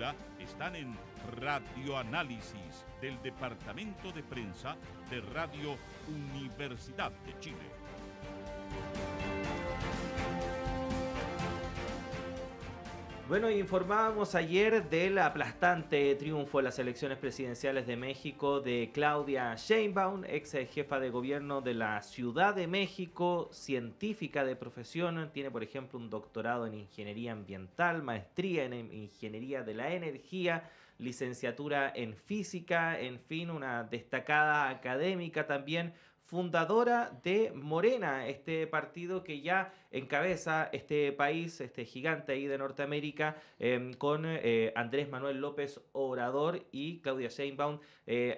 cultura están en Radioanálisis del Departamento de Prensa de Radio Universidad de Chile. Bueno, informábamos ayer del aplastante triunfo en las elecciones presidenciales de México de Claudia Sheinbaum, ex jefa de gobierno de la Ciudad de México, científica de profesión, tiene por ejemplo un doctorado en ingeniería ambiental, maestría en ingeniería de la energía, licenciatura en física, en fin, una destacada académica también, fundadora de Morena, este partido que ya encabeza este país, este gigante ahí de Norteamérica, con Andrés Manuel López Obrador y Claudia Sheinbaum,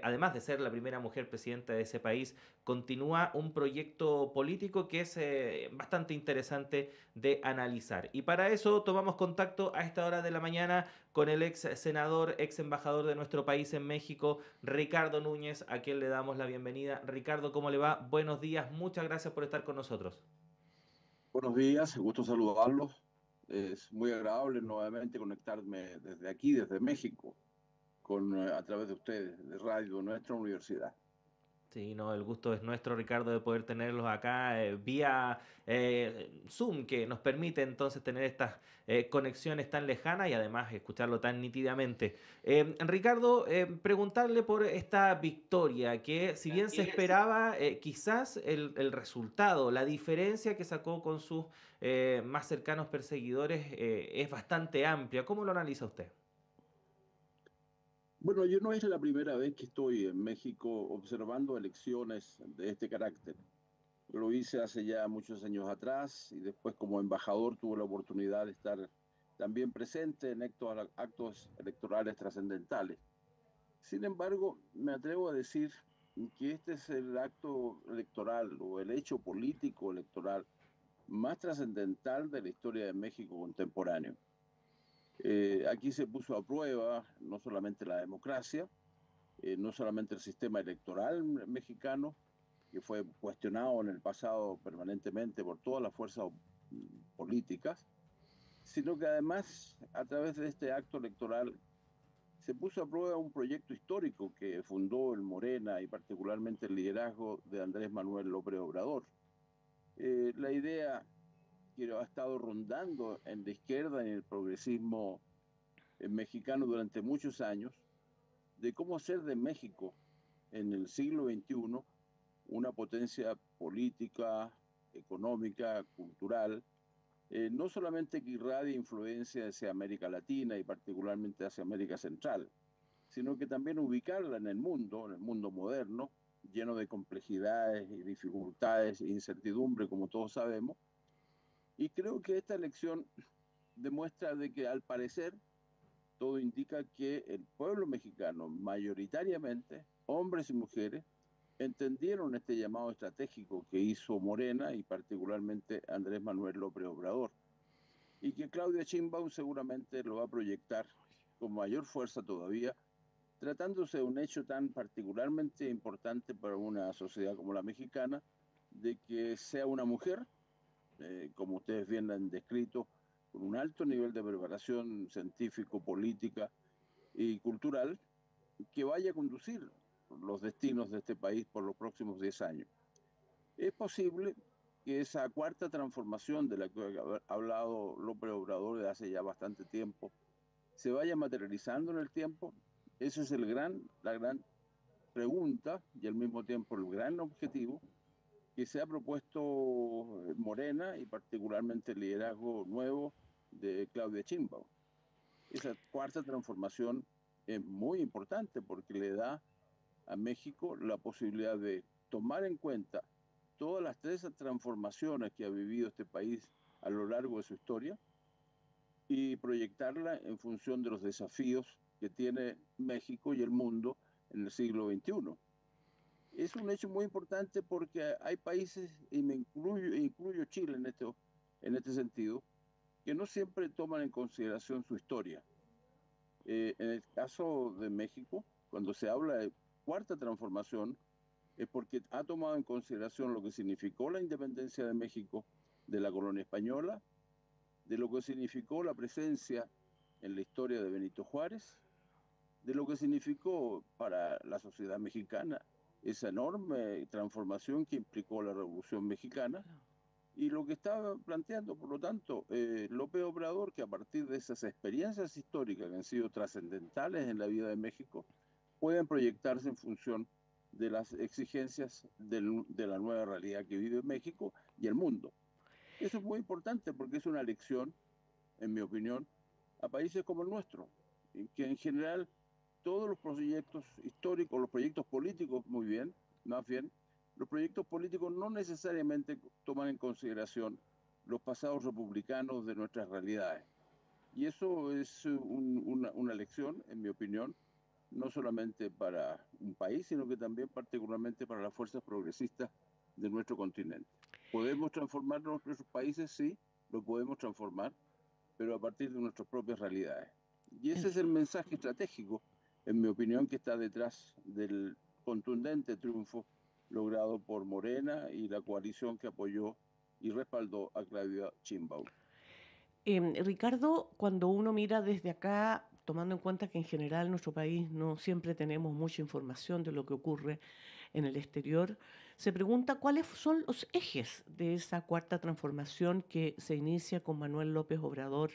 además de ser la primera mujer presidenta de ese país, continúa un proyecto político que es bastante interesante de analizar. Y para eso tomamos contacto a esta hora de la mañana con el ex senador, ex embajador de nuestro país en México, Ricardo Núñez, a quien le damos la bienvenida. Ricardo, ¿cómo le va? Buenos días, muchas gracias por estar con nosotros. Buenos días, gusto saludarlos. Es muy agradable nuevamente conectarme desde aquí, desde México, a través de ustedes, de Radio Nuestra Universidad. Sí, no, el gusto es nuestro, Ricardo, de poder tenerlos acá vía Zoom, que nos permite entonces tener estas conexiones tan lejanas y además escucharlo tan nítidamente. Ricardo, preguntarle por esta victoria, que si bien se esperaba, quizás el resultado, la diferencia que sacó con sus más cercanos perseguidores es bastante amplia. ¿Cómo lo analiza usted? Bueno, yo no es la primera vez que estoy en México observando elecciones de este carácter. Lo hice hace ya muchos años atrás y después como embajador tuve la oportunidad de estar también presente en actos electorales trascendentales. Sin embargo, me atrevo a decir que este es el acto electoral o el hecho político electoral más trascendental de la historia de México contemporáneo. Aquí se puso a prueba no solamente la democracia, no solamente el sistema electoral mexicano, que fue cuestionado en el pasado permanentemente por todas las fuerzas políticas, sino que además a través de este acto electoral se puso a prueba un proyecto histórico que fundó el Morena y particularmente el liderazgo de Andrés Manuel López Obrador. La idea que ha estado rondando en la izquierda y en el progresismo mexicano durante muchos años, de cómo hacer de México en el siglo XXI una potencia política, económica, cultural, no solamente que irradie influencia hacia América Latina y particularmente hacia América Central, sino que también ubicarla en el mundo moderno, lleno de complejidades y dificultades e incertidumbre, como todos sabemos. Y creo que esta elección demuestra de que al parecer todo indica que el pueblo mexicano, mayoritariamente, hombres y mujeres, entendieron este llamado estratégico que hizo Morena y particularmente Andrés Manuel López Obrador, y que Claudia Sheinbaum seguramente lo va a proyectar con mayor fuerza todavía, tratándose de un hecho tan particularmente importante para una sociedad como la mexicana, de que sea una mujer, como ustedes bien han descrito, con un alto nivel de preparación científico, política y cultural, que vaya a conducir los destinos de este país por los próximos 10 años. Es posible que esa cuarta transformación de la que ha hablado López Obrador de hace ya bastante tiempo se vaya materializando en el tiempo. Esa es la gran pregunta y al mismo tiempo el gran objetivo que se ha propuesto Morena y particularmente el liderazgo nuevo de Claudia Sheinbaum. Esa cuarta transformación es muy importante porque le da a México la posibilidad de tomar en cuenta todas las tres transformaciones que ha vivido este país a lo largo de su historia y proyectarla en función de los desafíos que tiene México y el mundo en el siglo XXI. Es un hecho muy importante porque hay países, y incluyo Chile en este sentido, que no siempre toman en consideración su historia. En el caso de México, cuando se habla de cuarta transformación, es porque ha tomado en consideración lo que significó la independencia de México de la colonia española, de lo que significó la presencia en la historia de Benito Juárez, de lo que significó para la sociedad mexicana esa enorme transformación que implicó la Revolución Mexicana, y lo que estaba planteando, por lo tanto, López Obrador, que a partir de esas experiencias históricas que han sido trascendentales en la vida de México, pueden proyectarse en función de las exigencias de la nueva realidad que vive México y el mundo. Eso es muy importante porque es una lección, en mi opinión, a países como el nuestro, en que en general todos los proyectos históricos, los proyectos políticos, muy bien, más bien, los proyectos políticos no necesariamente toman en consideración los pasados republicanos de nuestras realidades. Y eso es una lección, en mi opinión, no solamente para un país, sino que también particularmente para las fuerzas progresistas de nuestro continente. ¿Podemos transformar nuestros países? Sí, lo podemos transformar, pero a partir de nuestras propias realidades. Y ese es el mensaje estratégico, en mi opinión, que está detrás del contundente triunfo logrado por Morena y la coalición que apoyó y respaldó a Claudia Sheinbaum. Ricardo, cuando uno mira desde acá, tomando en cuenta que en general en nuestro país no siempre tenemos mucha información de lo que ocurre en el exterior, se pregunta cuáles son los ejes de esa cuarta transformación que se inicia con Manuel López Obrador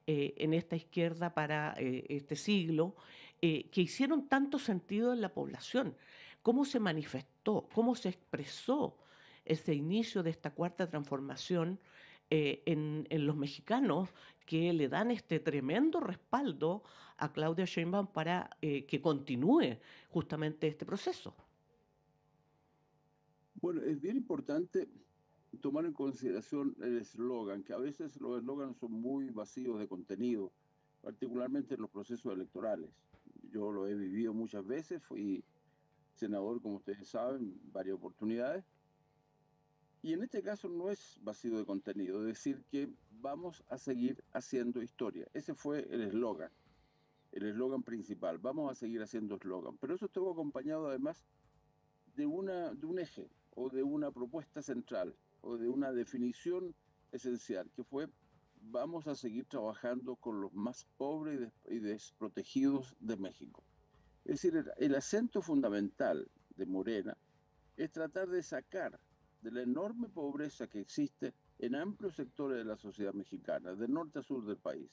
en esta izquierda para este siglo, que hicieron tanto sentido en la población. ¿Cómo se manifestó? ¿Cómo se expresó ese inicio de esta cuarta transformación en los mexicanos que le dan este tremendo respaldo a Claudia Sheinbaum para que continúe justamente este proceso? Bueno, es bien importante tomar en consideración el eslogan, que a veces los eslogans son muy vacíos de contenido, particularmente en los procesos electorales. Yo lo he vivido muchas veces, fui senador, como ustedes saben, varias oportunidades, y en este caso no es vacío de contenido, es decir, que vamos a seguir haciendo historia. Ese fue el eslogan principal, vamos a seguir haciendo eslogan, pero eso estuvo acompañado además de un eje o de una propuesta central o de una definición esencial, que fue vamos a seguir trabajando con los más pobres y desprotegidos de México. Es decir, el acento fundamental de Morena es tratar de sacar de la enorme pobreza que existe en amplios sectores de la sociedad mexicana, de norte a sur del país,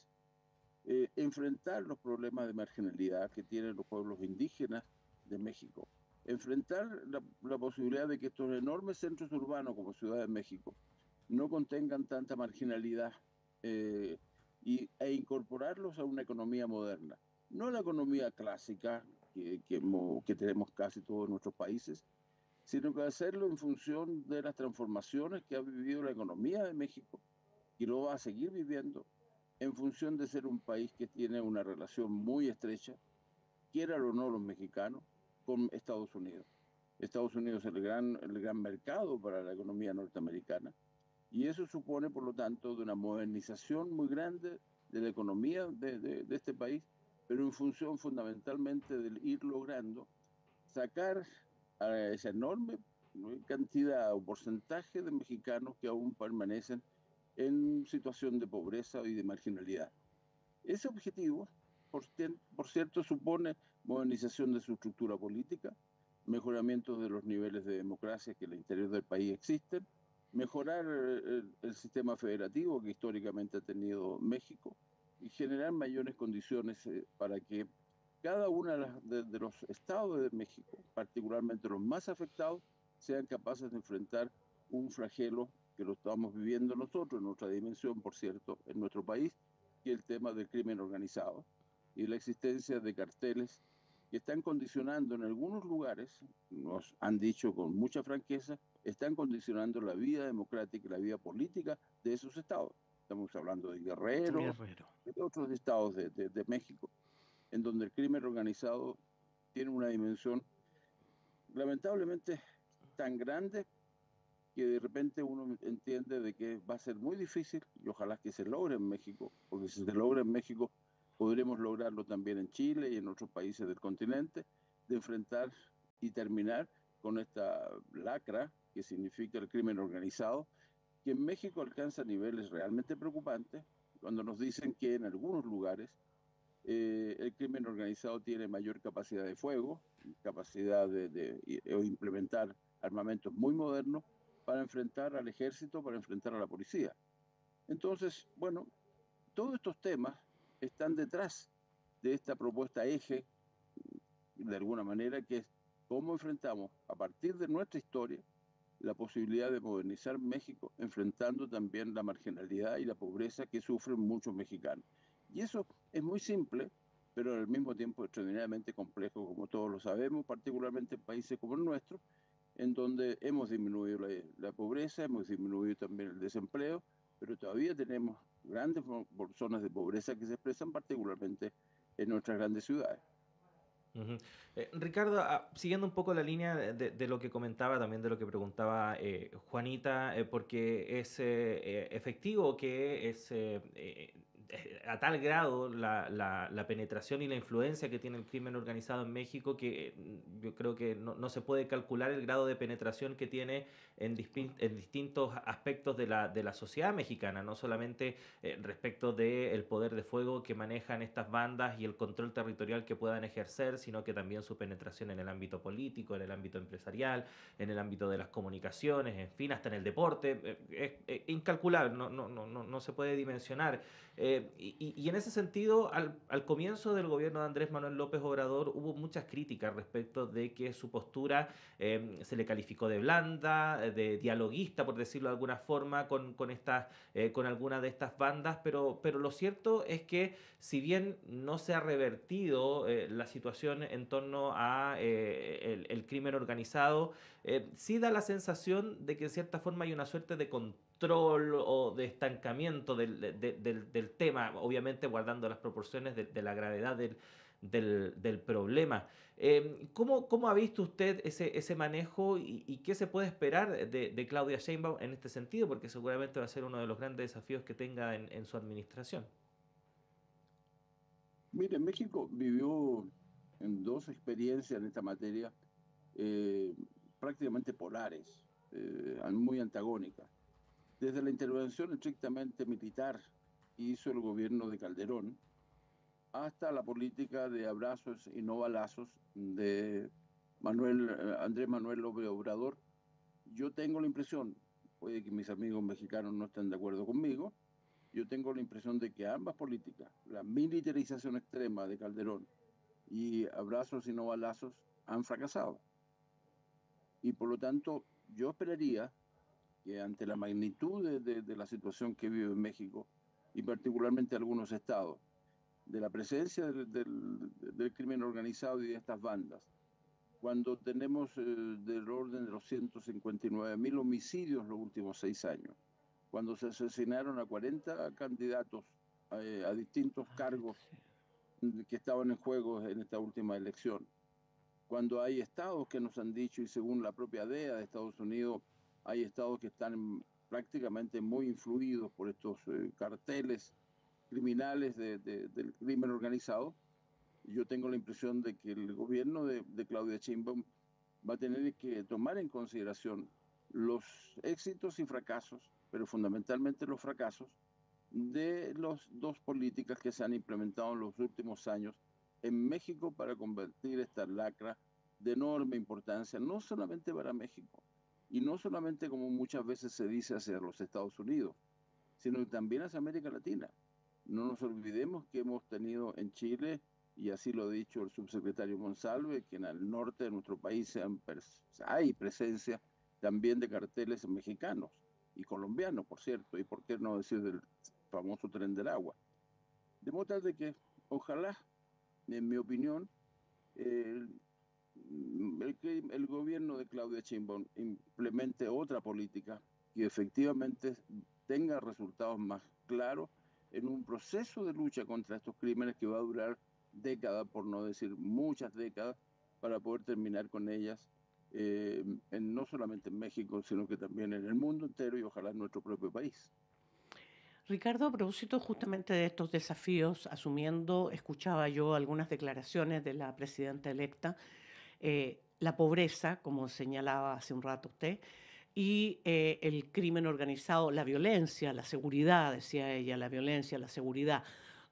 enfrentar los problemas de marginalidad que tienen los pueblos indígenas de México, enfrentar la posibilidad de que estos enormes centros urbanos como Ciudad de México no contengan tanta marginalidad e incorporarlos a una economía moderna. No la economía clásica que tenemos casi todos nuestros países, sino que hacerlo en función de las transformaciones que ha vivido la economía de México y lo va a seguir viviendo en función de ser un país que tiene una relación muy estrecha, quieran o no los mexicanos, con Estados Unidos. Estados Unidos es el gran mercado para la economía norteamericana y eso supone, por lo tanto, de una modernización muy grande de la economía de este país, pero en función fundamentalmente de ir logrando sacar a esa enorme cantidad o porcentaje de mexicanos que aún permanecen en situación de pobreza y de marginalidad. Ese objetivo, por cierto, supone modernización de su estructura política, mejoramiento de los niveles de democracia que en el interior del país existen, mejorar el sistema federativo que históricamente ha tenido México y generar mayores condiciones para que cada uno de los estados de México, particularmente los más afectados, sean capaces de enfrentar un flagelo que lo estamos viviendo nosotros, en nuestra dimensión, por cierto, en nuestro país, que es el tema del crimen organizado y la existencia de carteles que están condicionando en algunos lugares, nos han dicho con mucha franqueza, están condicionando la vida democrática y la vida política de esos estados. Estamos hablando de Guerrero. De otros estados de México, en donde el crimen organizado tiene una dimensión lamentablemente tan grande que de repente uno entiende de que va a ser muy difícil y ojalá que se logre en México, porque si se logra en México podremos lograrlo también en Chile y en otros países del continente, de enfrentar y terminar con esta lacra que significa el crimen organizado, que en México alcanza niveles realmente preocupantes. cuando nos dicen que en algunos lugares el crimen organizado tiene mayor capacidad de fuego, capacidad de implementar armamentos muy modernos para enfrentar al ejército, para enfrentar a la policía. Entonces, bueno, todos estos temas están detrás de esta propuesta eje, de alguna manera, que es cómo enfrentamos a partir de nuestra historia la posibilidad de modernizar México, enfrentando también la marginalidad y la pobreza que sufren muchos mexicanos. Y eso es muy simple, pero al mismo tiempo extraordinariamente complejo, como todos lo sabemos, particularmente en países como el nuestro, en donde hemos disminuido la pobreza, hemos disminuido también el desempleo, pero todavía tenemos grandes zonas de pobreza que se expresan particularmente en nuestras grandes ciudades. Ujú. Ricardo, siguiendo un poco la línea de lo que comentaba, también de lo que preguntaba Juanita, porque es efectivo que es a tal grado la penetración y la influencia que tiene el crimen organizado en México que yo creo que no se puede calcular el grado de penetración que tiene en distintos aspectos de la sociedad mexicana, no solamente respecto del poder de fuego que manejan estas bandas y el control territorial que puedan ejercer, sino que también su penetración en el ámbito político, en el ámbito empresarial, en el ámbito de las comunicaciones, en fin, hasta en el deporte. Es incalculable, no se puede dimensionar. Y en ese sentido, al comienzo del gobierno de Andrés Manuel López Obrador hubo muchas críticas respecto de que su postura se le calificó de blanda, de dialoguista, por decirlo de alguna forma, con alguna de estas bandas, pero lo cierto es que si bien no se ha revertido la situación en torno a el crimen organizado, sí da la sensación de que en cierta forma hay una suerte de control o de estancamiento del tema, obviamente guardando las proporciones de la gravedad del problema. ¿Cómo ha visto usted ese manejo y qué se puede esperar de Claudia Sheinbaum en este sentido? Porque seguramente va a ser uno de los grandes desafíos que tenga en su administración. Mire, México vivió en dos experiencias en esta materia eh, prácticamente polares, muy antagónicas. Desde la intervención estrictamente militar que hizo el gobierno de Calderón, hasta la política de abrazos y no balazos de Andrés Manuel López Obrador, yo tengo la impresión, puede que mis amigos mexicanos no estén de acuerdo conmigo, yo tengo la impresión de que ambas políticas, la militarización extrema de Calderón y abrazos y no balazos, han fracasado. Y por lo tanto, yo esperaría que ante la magnitud de la situación que vive México, y particularmente algunos estados, de la presencia del crimen organizado y de estas bandas, cuando tenemos del orden de los 159.000 homicidios los últimos 6 años, cuando se asesinaron a 40 candidatos a distintos cargos que estaban en juego en esta última elección, cuando hay estados que nos han dicho, y según la propia DEA de Estados Unidos, hay estados que están prácticamente muy influidos por estos carteles criminales del crimen organizado. Yo tengo la impresión de que el gobierno de Claudia Sheinbaum va a tener que tomar en consideración los éxitos y fracasos, pero fundamentalmente los fracasos de las dos políticas que se han implementado en los últimos años en México para convertir esta lacra de enorme importancia, no solamente para México, y no solamente como muchas veces se dice hacia los Estados Unidos, sino también hacia América Latina. No nos olvidemos que hemos tenido en Chile, y así lo ha dicho el subsecretario Monsalve, que en el norte de nuestro país hay presencia también de carteles mexicanos y colombianos, por cierto, y por qué no decir del famoso Tren del Agua. De modo tal de que, ojalá, en mi opinión, el gobierno de Claudia Sheinbaum implemente otra política que efectivamente tenga resultados más claros en un proceso de lucha contra estos crímenes que va a durar décadas, por no decir muchas décadas, para poder terminar con ellas, no solamente en México, sino que también en el mundo entero y ojalá en nuestro propio país. Ricardo, a propósito justamente de estos desafíos, escuchaba yo algunas declaraciones de la presidenta electa, la pobreza, como señalaba hace un rato usted, y el crimen organizado, la violencia, la seguridad, decía ella, la violencia, la seguridad.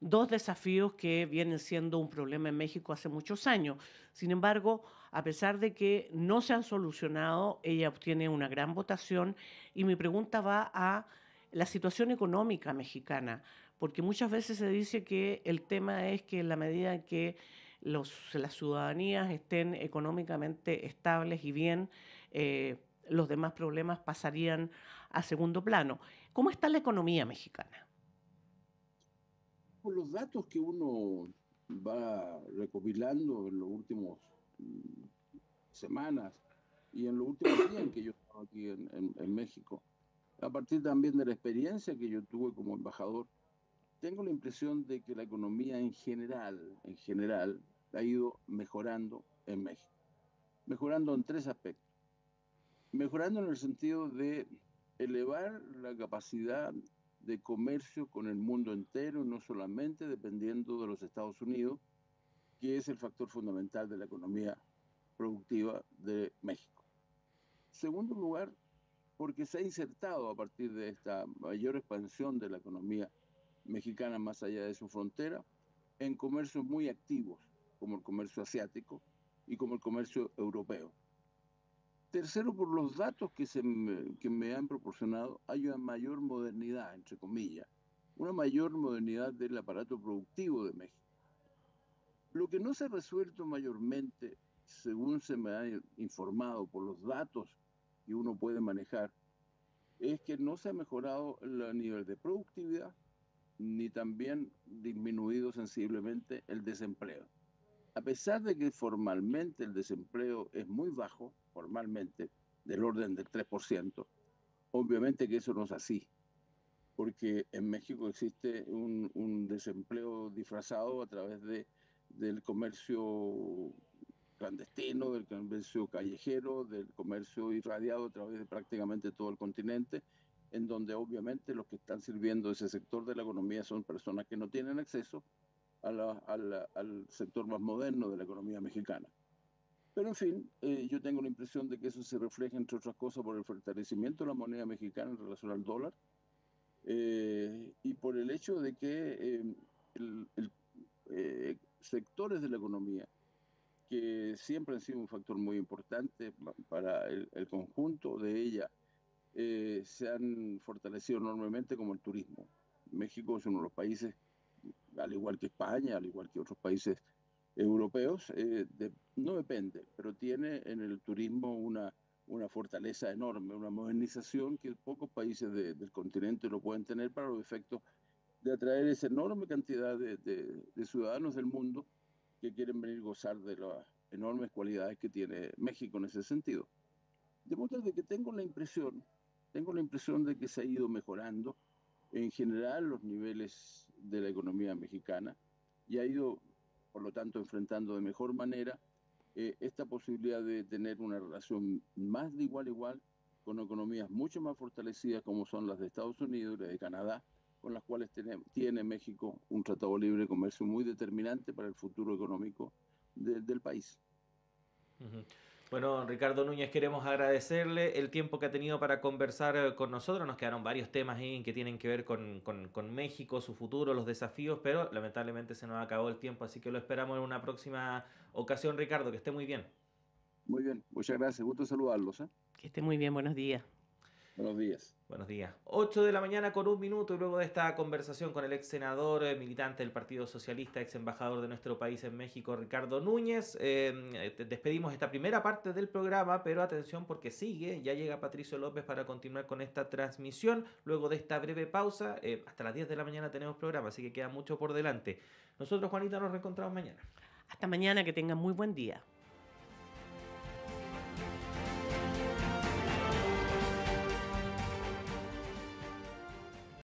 Dos desafíos que vienen siendo un problema en México hace muchos años. Sin embargo, a pesar de que no se han solucionado, ella obtiene una gran votación y mi pregunta va a la situación económica mexicana, porque muchas veces se dice que el tema es que en la medida en que las ciudadanías estén económicamente estables y bien, los demás problemas pasarían a segundo plano. ¿Cómo está la economía mexicana? Por los datos que uno va recopilando en los últimos semanas y en los últimos días en que yo estaba aquí en México, a partir también de la experiencia que yo tuve como embajador, tengo la impresión de que la economía en general, ha ido mejorando en México. Mejorando en tres aspectos. Mejorando en el sentido de elevar la capacidad de comercio con el mundo entero, no solamente dependiendo de los Estados Unidos, que es el factor fundamental de la economía productiva de México. Segundo lugar, porque se ha insertado a partir de esta mayor expansión de la economía mexicana más allá de su frontera, en comercios muy activos, como el comercio asiático y como el comercio europeo. Tercero, por los datos que me han proporcionado, hay una mayor modernidad, entre comillas, una mayor modernidad del aparato productivo de México. Lo que no se ha resuelto mayormente, según se me ha informado por los datos que uno puede manejar, es que no se ha mejorado el nivel de productividad, ni también disminuido sensiblemente el desempleo. A pesar de que formalmente el desempleo es muy bajo, formalmente, del orden del 3%, obviamente que eso no es así, porque en México existe un desempleo disfrazado a través del comercio clandestino, del comercio callejero, del comercio irradiado a través de prácticamente todo el continente, en donde obviamente los que están sirviendo ese sector de la economía son personas que no tienen acceso al sector más moderno de la economía mexicana. Pero en fin, yo tengo la impresión de que eso se refleja, entre otras cosas, por el fortalecimiento de la moneda mexicana en relación al dólar, y por el hecho de que sectores de la economía que siempre han sido un factor muy importante para el conjunto de ella, se han fortalecido enormemente, como el turismo. México es uno de los países, al igual que España, al igual que otros países europeos, no depende, pero tiene en el turismo una fortaleza enorme, una modernización que pocos países del continente lo pueden tener para los efectos de atraer esa enorme cantidad de ciudadanos del mundo que quieren venir a gozar de las enormes cualidades que tiene México en ese sentido. De modo que tengo la impresión de que se ha ido mejorando en general los niveles de la economía mexicana y ha ido, por lo tanto, enfrentando de mejor manera esta posibilidad de tener una relación más de igual a igual con economías mucho más fortalecidas como son las de Estados Unidos y las de Canadá, con las cuales tiene México un tratado libre de comercio muy determinante para el futuro económico del país. Uh-huh. Bueno, Ricardo Núñez, queremos agradecerle el tiempo que ha tenido para conversar con nosotros. Nos quedaron varios temas ahí que tienen que ver con México, su futuro, los desafíos, pero lamentablemente se nos acabó el tiempo, así que lo esperamos en una próxima ocasión, Ricardo, que esté muy bien. Muy bien, muchas gracias, gusto saludarlos. Que esté muy bien, buenos días. Buenos días. Buenos días. 8 de la mañana con 1 minuto y luego de esta conversación con el ex senador, militante del Partido Socialista, ex embajador de nuestro país en México, Ricardo Núñez, despedimos esta primera parte del programa, pero atención porque sigue, ya llega Patricio López para continuar con esta transmisión. Luego de esta breve pausa, hasta las 10 de la mañana tenemos programa, así que queda mucho por delante. Nosotros, Juanita, nos reencontramos mañana. Hasta mañana, que tengan muy buen día.